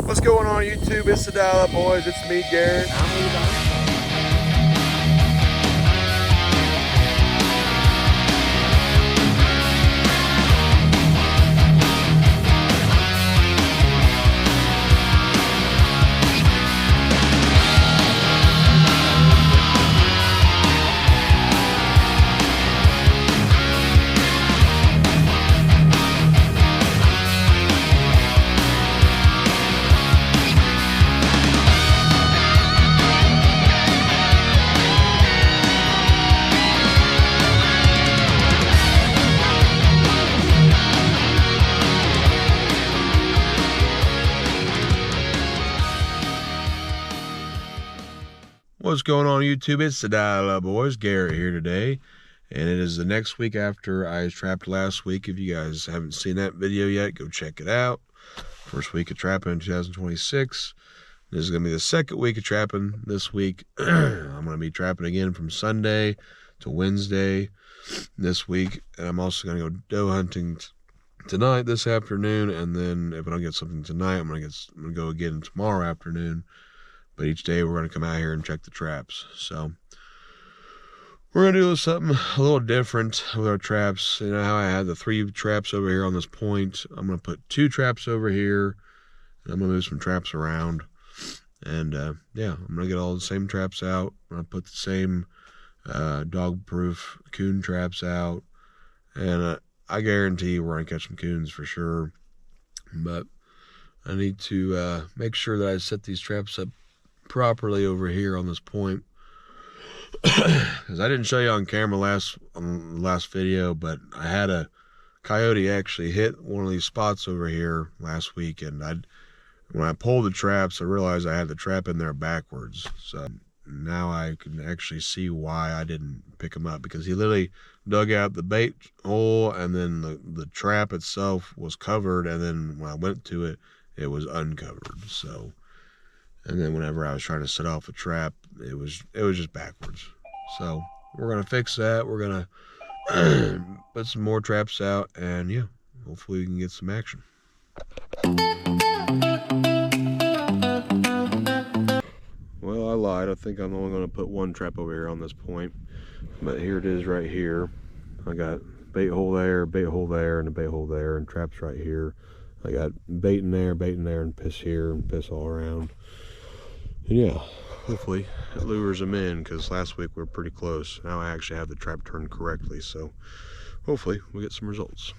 What's going on YouTube? It's the Dial Up Boys. It's me, Garrett. What's going on YouTube? It's the Dial Up Boys. Garrett here today, and it is the next week after I trapped last week. If you guys haven't seen that video yet, go check it out. First week of trapping in 2026. This is going to be the second week of trapping this week. I'm going to be trapping again from Sunday to Wednesday this week, and I'm also going to go doe hunting tonight, this afternoon, and then if I don't get something tonight, I'm going to go again tomorrow afternoon. But each day we're going to come out here and check the traps. So we're going to do something a little different with our traps. You know how I had the 3 traps over here on this point? I'm going to put 2 traps over here, and I'm going to move some traps around. And yeah, I'm going to get all the same traps out. I'm going to put the same dog-proof coon traps out. And I guarantee we're going to catch some coons for sure. But I need to make sure that I set these traps up properly over here on this point, because I didn't show you on camera on the last video, but I had a coyote actually hit one of these spots over here last week, and when I pulled the traps, I realized I had the trap in there backwards. So now I can actually see why I didn't pick him up, because he literally dug out the bait hole, and then the trap itself was covered, and then when I went to it, it was uncovered. So, and then whenever I was trying to set off a trap, it was just backwards. So we're gonna fix that. We're gonna put some more traps out, and yeah, hopefully we can get some action. Well, I lied. I think I'm only gonna put 1 trap over here on this point, but here it is right here. I got bait hole there, and a bait hole there, and traps right here. I got bait in there, and piss here, and piss all around. And yeah, hopefully it lures them in, because last week we were pretty close. Now I actually have the trap turned correctly, so hopefully we'll get some results.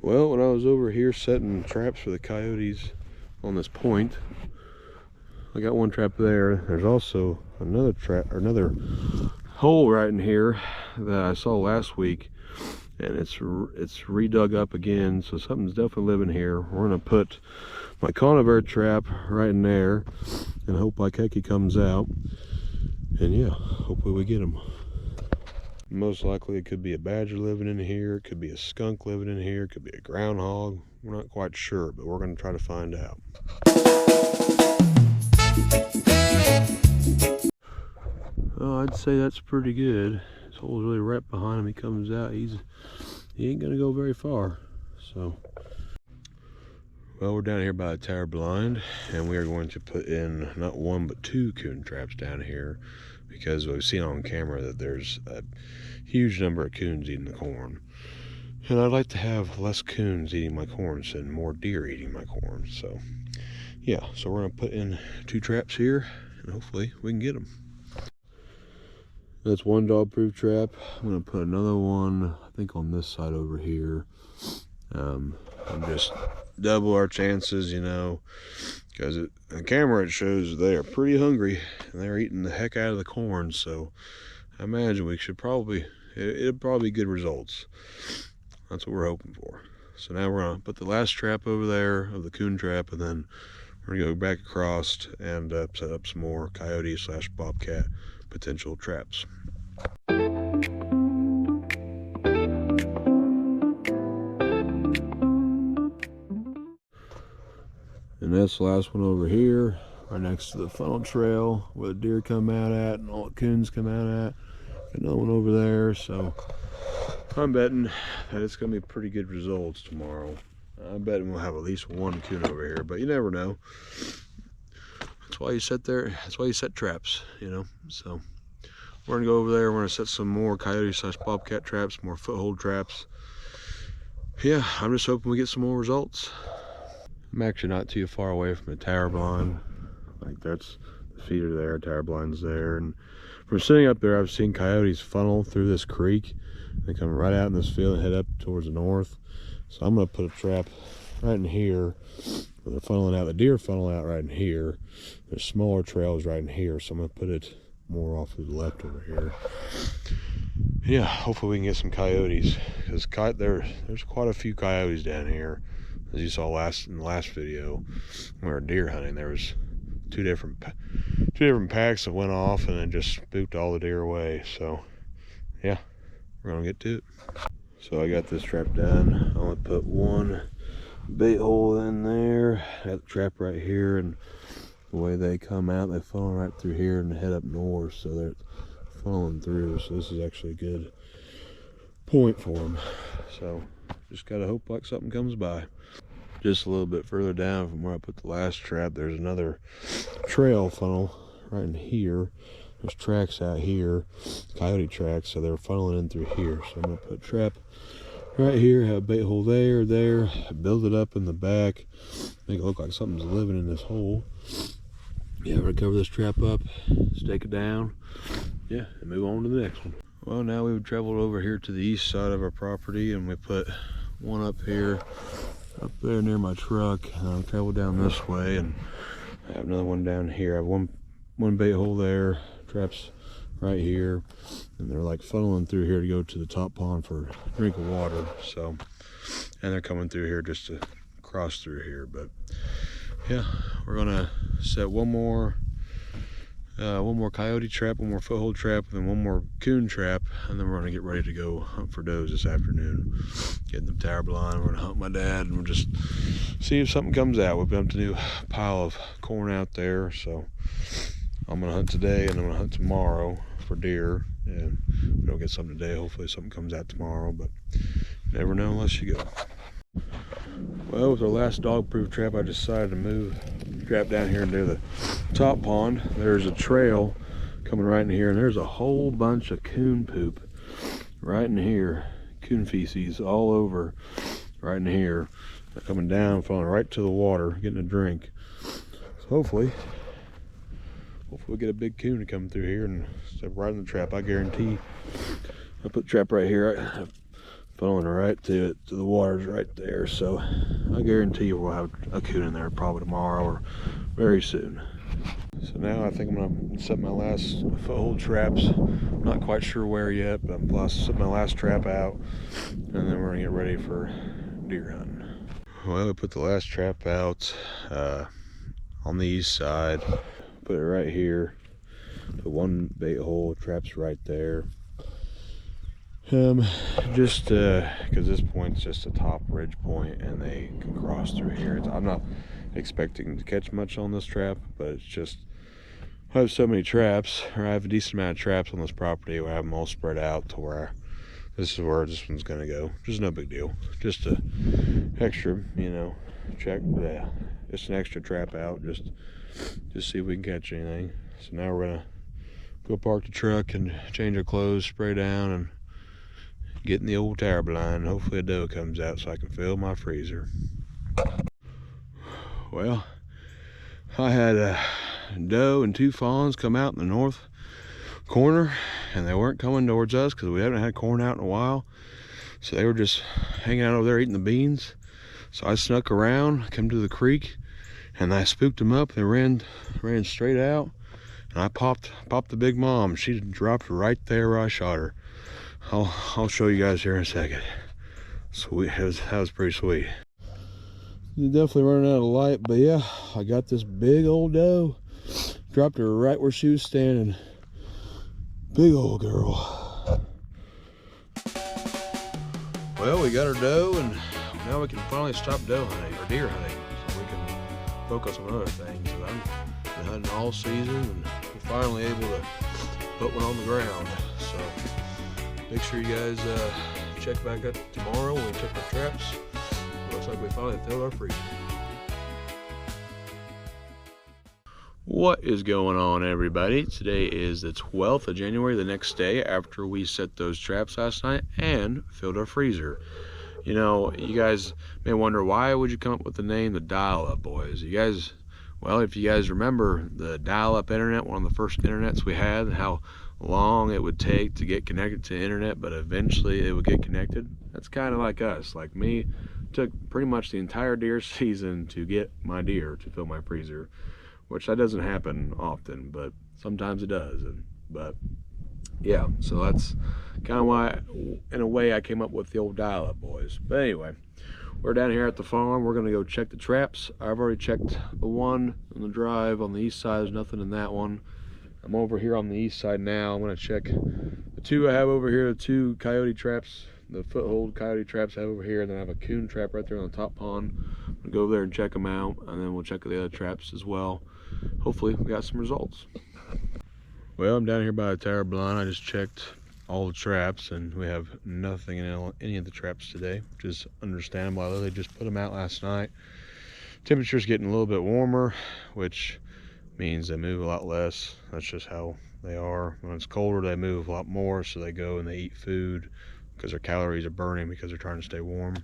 Well, when I was over here setting traps for the coyotes on this point, I got 1 trap there. There's also another trap, or another hole right in here that I saw last week, and it's redug up again, so something's definitely living here. We're gonna put my conifer trap right in there and hope like heck he comes out, and yeah, hopefully we get him. Most likely it could be a badger living in here, it could be a skunk living in here, it could be a groundhog. We're not quite sure, but we're gonna try to find out. Oh, I'd say that's pretty good. This hole's really right behind him. He comes out, he ain't gonna go very far. So, well, we're down here by the tower blind, and we are going to put in not 1 but 2 coon traps down here, because we've seen on camera that there's a huge number of coons eating the corn, and I'd like to have less coons eating my corn than more deer eating my corn. So yeah, so we're gonna put in 2 traps here, and hopefully we can get them. That's 1 dog proof trap. I'm gonna put another one, I think, on this side over here. And just double our chances, you know, because on camera it shows they are pretty hungry and they're eating the heck out of the corn. So I imagine we should it'll probably be good results. That's what we're hoping for. So now we're gonna put the last trap over there of the coon trap, and then we're gonna go back across and set up some more coyote / bobcat potential traps. And that's the last one over here, right next to the funnel trail where the deer come out at and all the coons come out at. Another one over there. So I'm betting that it's gonna be pretty good results tomorrow. I bet we'll have at least one coon over here, but you never know. That's why you set there. That's why you set traps, you know. So we're gonna go over there. We're gonna set some more coyote/bobcat traps, more foothold traps. Yeah, I'm just hoping we get some more results. I'm actually not too far away from the tower blind. Like that's the feeder there, tower blind's there, and from sitting up there, I've seen coyotes funnel through this creek. They come right out in this field and head up towards the north. So I'm gonna put a trap right in here. They're funneling out. The deer funnel out right in here. There's smaller trails right in here, so I'm gonna put it more off to the left over here. Yeah, hopefully we can get some coyotes, because there's quite a few coyotes down here. As you saw in the last video, when we were deer hunting, there was two different packs that went off and then just spooked all the deer away. So yeah, we're gonna get to it. So I got this trap done. I only put one bait hole in there. I got the trap right here, and the way they come out, they funnel right through here and head up north, so they're funneling through. So this is actually a good point for them. So just gotta hope like something comes by. Just a little bit further down from where I put the last trap, there's another trail funnel right in here. There's tracks out here, coyote tracks, so they're funneling in through here. So I'm gonna put a trap right here, have a bait hole there, build it up in the back, make it look like something's living in this hole. Yeah, we're gonna cover this trap up, stake it down, yeah, and move on to the next one. Well, now we've traveled over here to the east side of our property, and we put one up here, up there near my truck. I'll travel down this way, and I have another one down here. I have one bait hole there, traps right here, and they're like funneling through here to go to the top pond for a drink of water. So, and they're coming through here just to cross through here. But yeah, we're gonna set one more coyote trap, one more foothold trap, and then one more coon trap, and then we're gonna get ready to go hunt for does this afternoon. Getting the tower blind, we're gonna hunt my dad, and we'll just see if something comes out. We've dumped a new pile of corn out there, so I'm gonna hunt today and I'm gonna hunt tomorrow for deer. And if we don't get something today, hopefully something comes out tomorrow, but you never know unless you go. Well, with our last dog-proof trap, I decided to move the trap down here near the top pond. There's a trail coming right in here, and there's a whole bunch of coon poop right in here. Coon feces all over right in here. They're coming down, falling right to the water, getting a drink. So hopefully we'll get a big coon to come through here and step right in the trap. I guarantee. I put the trap right here, funneling right to it, to the water's right there. So I guarantee you we'll have a coon in there probably tomorrow or very soon. So now I think I'm gonna set my last foothold traps. I'm not quite sure where yet, but I'm set my last trap out, and then we're gonna get ready for deer hunting. Well, we put the last trap out on the east side. Put it right here. Put one bait hole, traps right there. Just because this point's just a top ridge point, and they can cross through here. I'm not expecting to catch much on this trap, but it's just I have so many traps, or I have a decent amount of traps on this property where I have them all spread out to where this is where this one's gonna go. Just no big deal. Just a extra, you know, check. Yeah, just an extra trap out. Just see if we can catch anything. So now we're gonna go park the truck and change our clothes, spray down, and get in the old tower blind. Hopefully a doe comes out so I can fill my freezer. Well, I had a doe and two fawns come out in the north corner, and they weren't coming towards us because we haven't had corn out in a while. So they were just hanging out over there eating the beans. So I snuck around, came to the creek, and I spooked them up. They ran straight out, and I popped the big mom. She dropped right there where I shot her. I'll show you guys here in a second. Sweet, that was pretty sweet. You're definitely running out of light, but yeah, I got this big old doe. Dropped her right where she was standing. Big old girl. Well, we got our doe, and now we can finally stop doe hunting, or deer hunting, so we can focus on other things. And I've been hunting all season, and we're finally able to put one on the ground. So make sure you guys check back up tomorrow when we check our traps. We'll looks like we finally filled our freezer. What is going on, everybody? Today is the 12th of January, the next day after we set those traps last night and filled our freezer. You know, you guys may wonder, why would you come up with the name the Dial-Up Boys? You guys, well, if you guys remember the dial-up internet, one of the first internets we had, how long it would take to get connected to the internet, but eventually it would get connected. That's kind of like us. Like me, it took pretty much the entire deer season to get my deer to fill my freezer, which that doesn't happen often, but sometimes it does. But yeah, so that's kind of why, in a way, I came up with the old Dial-Up Boys. But anyway, we're down here at the farm. We're gonna go check the traps. I've already checked the one on the drive on the east side. There's nothing in that one. I'm over here on the east side now. I'm gonna check the two I have over here, the two coyote traps, the foothold coyote traps I have over here, and then I have a coon trap right there on the top pond. I'm gonna go over there and check them out, and then we'll check the other traps as well. Hopefully we got some results. Well, I'm down here by the tower blind. I just checked all the traps and we have nothing in any of the traps today, which is understandable. I literally just put them out last night. Temperature's getting a little bit warmer, which means they move a lot less. That's just how they are. When it's colder, they move a lot more, so they go and they eat food because their calories are burning because they're trying to stay warm.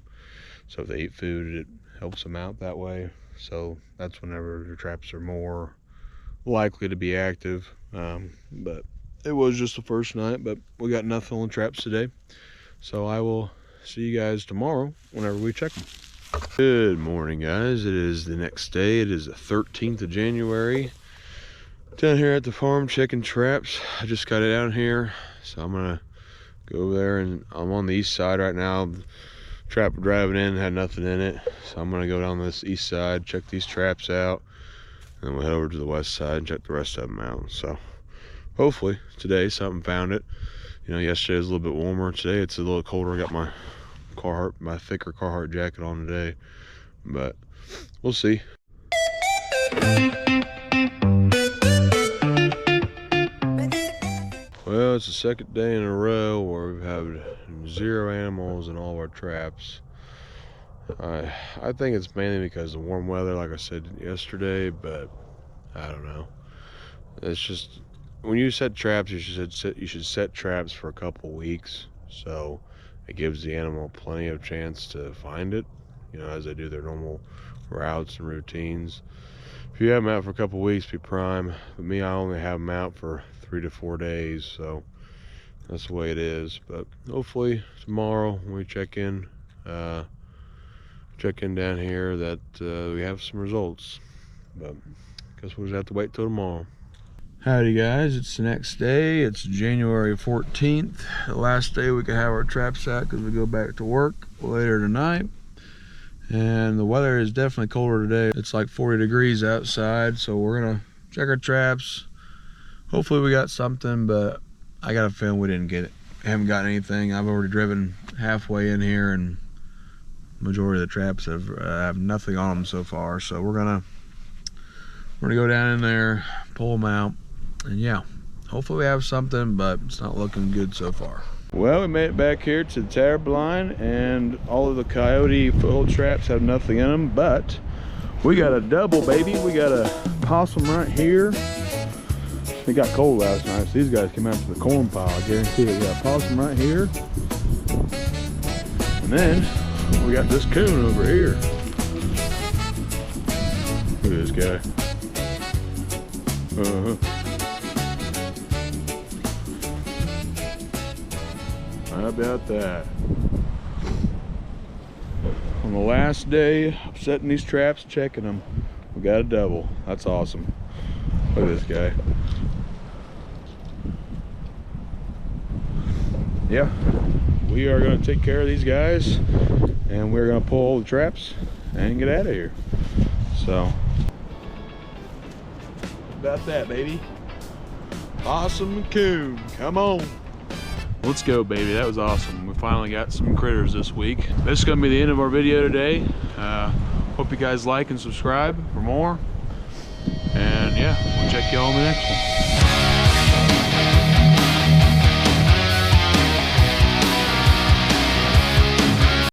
So if they eat food, it helps them out that way. So that's whenever the traps are more likely to be active. But it was just the first night, but we got nothing on the traps today. So I will see you guys tomorrow whenever we check them. Good morning, guys. It is the next day. It is the 13th of January. Down here at the farm checking traps. I just got it down here, so I'm gonna go over there, and I'm on the east side right now. The trap we're driving in had nothing in it, so I'm gonna go down this east side, check these traps out, and then we'll head over to the west side and check the rest of them out. So hopefully today something found it. You know, yesterday was a little bit warmer. Today it's a little colder. I got my Carhartt, my thicker Carhartt jacket on today, but we'll see. Well, it's the second day in a row where we've had 0 animals in all of our traps. I think it's mainly because of the warm weather, like I said yesterday, but I don't know. It's just, when you set traps, you should set traps for a couple weeks, so it gives the animal plenty of chance to find it, you know, as they do their normal routes and routines. If you have them out for a couple weeks, be prime. But me, I only have them out for 3 to 4 days, so that's the way it is. But hopefully tomorrow when we check in down here, that we have some results. But I guess we'll just have to wait till tomorrow. Howdy, guys. It's the next day. It's January 14th, the last day we can have our traps out because we go back to work later tonight. And the weather is definitely colder today. It's like 40 degrees outside, so we're gonna check our traps. Hopefully we got something, but I got a feeling we didn't get it. Haven't gotten anything. I've already driven halfway in here, and majority of the traps have nothing on them so far. So we're gonna go down in there, pull them out, and yeah, hopefully we have something, but it's not looking good so far. Well, we made it back here to the tower blind, and all of the coyote foothold traps have nothing in them, but we got a double, baby. We got a possum right here. It got cold last night, so these guys came out to the corn pile. I guarantee it. We got a possum right here, and then we got this coon over here. Look at this guy. How about that? On the last day of setting these traps, checking them, we got a double. That's awesome. Look at this guy. Yeah, we are going to take care of these guys, and we're going to pull all the traps and get out of here. So, about that, baby. Awesome coon, come on. Let's go, baby. That was awesome. We finally got some critters this week. This is going to be the end of our video today. Hope you guys like and subscribe for more. And yeah, we'll check you all in the next one.